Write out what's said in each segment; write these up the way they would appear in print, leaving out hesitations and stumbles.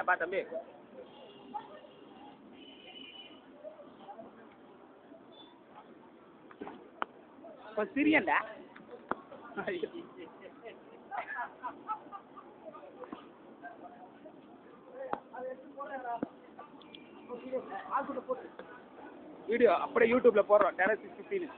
பா தம்பி. சிரியன்டா. வீடியோ அப்படியே யூடியூப்ல போடுறோம். டேரக்ட் 615.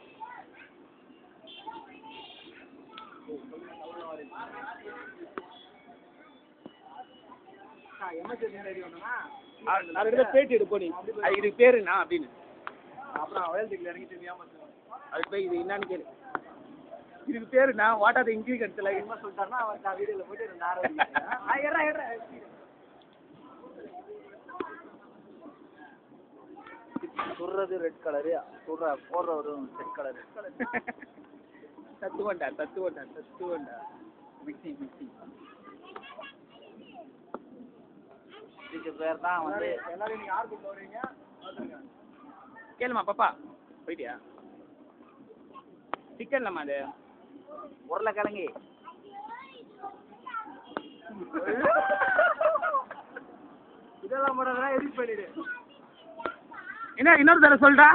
பேட்டி எடுப்போம் நீ. இது பேருண்ணா அப்படின்னு. அப்புறம் அதுக்கு போய் இது என்னன்னு கேளு. இதுக்கு பேருண்ணா வாட் ஆர் தி இன்கிரீடியன்ட்ஸ் எல்லாம் என்ன சொல்லிட்டாருன்னா அவன் வீடியோல போட்டு 2 சுடுறது red colour, போடுறவரும் red colour. தத்துவண்டா. Mixie இதுக்கு பேர் தான் வந்து எல்லாரும் நீங்க யார் கூப்பிட்டு வரீங்க? கேளுமா பாப்பா போயிட்டியா? சிக்கன்லம்மா அது உருளைக்கிழங்கு. இதெல்லாம் போடுறதெல்லாம் எடிட் பண்ணிடு. என்ன இன்னொரு தடவை சொல்றா?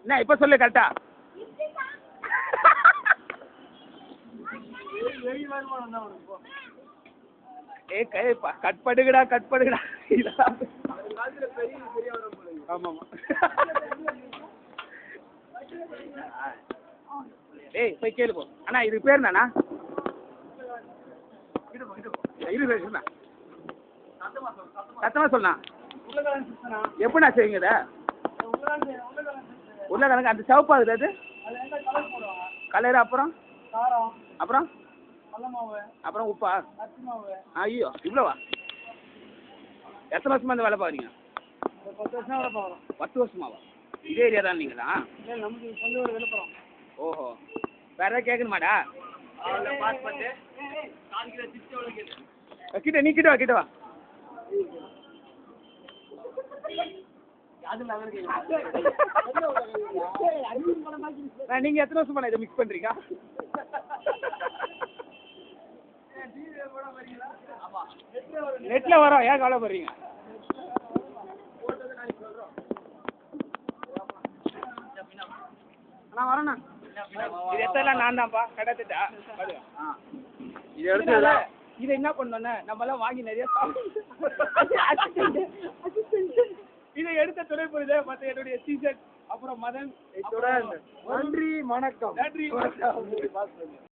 என்ன இப்ப சொல்லு கரெக்டா? கட் பண்ணுங்கடா. ஆமாமா. ஏய் போய் கேளு போ. அண்ணா இது பேர் என்னண்ணா? சத்தமா சொல்லணா. எப்படிண்ணா செய்வீங்க இதை? உருளைக்கிழங்கு அந்த சிவப்பா அது கலர். அப்புறம் அப்புறம் உப்பா? ஐயோ இவ்வளோவா? எத்தனை வருஷமா இந்த வேலை பார்க்குறீங்க? 10 வருஷம் வேலை பார்க்குறோம். 10 வருஷமாவா? இதே ஏரியா தான் நீங்களா? நமக்கு சொந்த ஊர் விழுப்புரம். ஓஹோ வேற ஏதாவது கேட்கணுமாடா? கிட்ட வா. நீங்க எத்தனை வருஷமா இதை மிக்ஸ் பண்றீங்க? நெட்ல வரோம். ஏன் கவலைப்படுறீங்க? நான் வரேண்ணா. இது எத்தனை நான் தான்ப்பா கடத்திட்டா. இது எடுத்து இதை என்ன பண்ணோன்னே நம்ம எல்லாம் வாங்கி நிறைய இதை எடுத்த துணை புரியுது. மற்ற என்னுடைய சீசன் அப்புறம் மதன். நன்றி வணக்கம்.